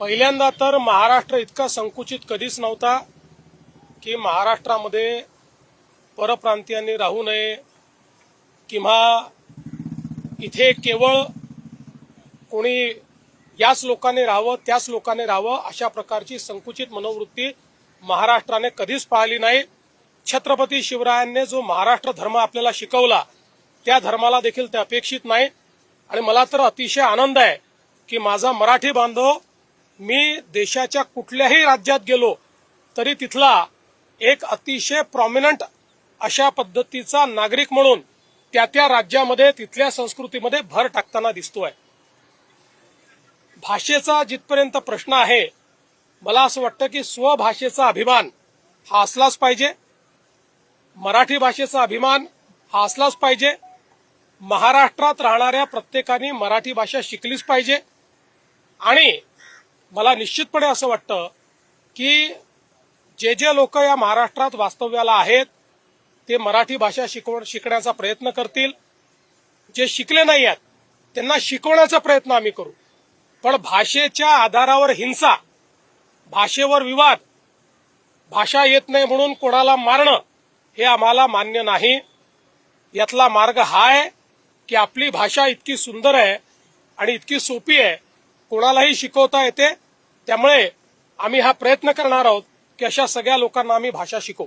पहिल्यांदा तर महाराष्ट्र इतका संकुचित कधीच नव्हता की महाराष्ट्रामध्ये परप्रांतीयांनी राहू नये किंवा इथे केवळ कोणी याच लोकांनी राहावं त्याच लोकांनी राहावं अशा प्रकारची संकुचित मनोवृत्ती महाराष्ट्राने कधीच पाहिली नाही। छत्रपती शिवरायांनी जो महाराष्ट्र धर्म आपल्याला शिकवला त्या धर्माला देखील ते अपेक्षित नाही। आणि मला तर अतिशय आनंद आहे की माझा मराठी बांधव मी देशाच्या कुठल्याही राज्यात गेलो तरी तिथला एक अतिशय प्रॉमिनंट अशा पद्धतीचा नागरिक म्हणून त्या राज्यामध्ये तिथल्या संस्कृतीमध्ये भर टाकताना दिसतोय। भाषेचा जिथपर्यंत प्रश्न आहे मला असं वाटतं की स्वभाषेचा अभिमान हा असलाच पाहिजे, मराठी भाषेचा अभिमान हा असलाच पाहिजे। महाराष्ट्रात राहणाऱ्या प्रत्येकाने मराठी भाषा शिकलीच पाहिजे आणि मला निश्चितपणे असं वाटतं की जे लोक या महाराष्ट्रात वास्तव्याला आहेत ते मराठी भाषा शिकण्याचा प्रयत्न करतील। जे शिकले नाही आहेत त्यांना शिकवण्याचा प्रयत्न आम्ही करू, पण भाषेच्या आधारावर हिंसा, भाषेवर विवाद, भाषा येत नाही म्हणून कोणाला मारणं हे आम्हाला मान्य नाही। यातला मार्ग हा आहे की आपली भाषा इतकी सुंदर आहे आणि इतकी सोपी आहे, कोणालाही शिकवता येते। त्यामुळे आम्ही हा प्रयत्न करणार आहोत की अशा सगळ्या लोकांना आम्ही भाषा शिकवू।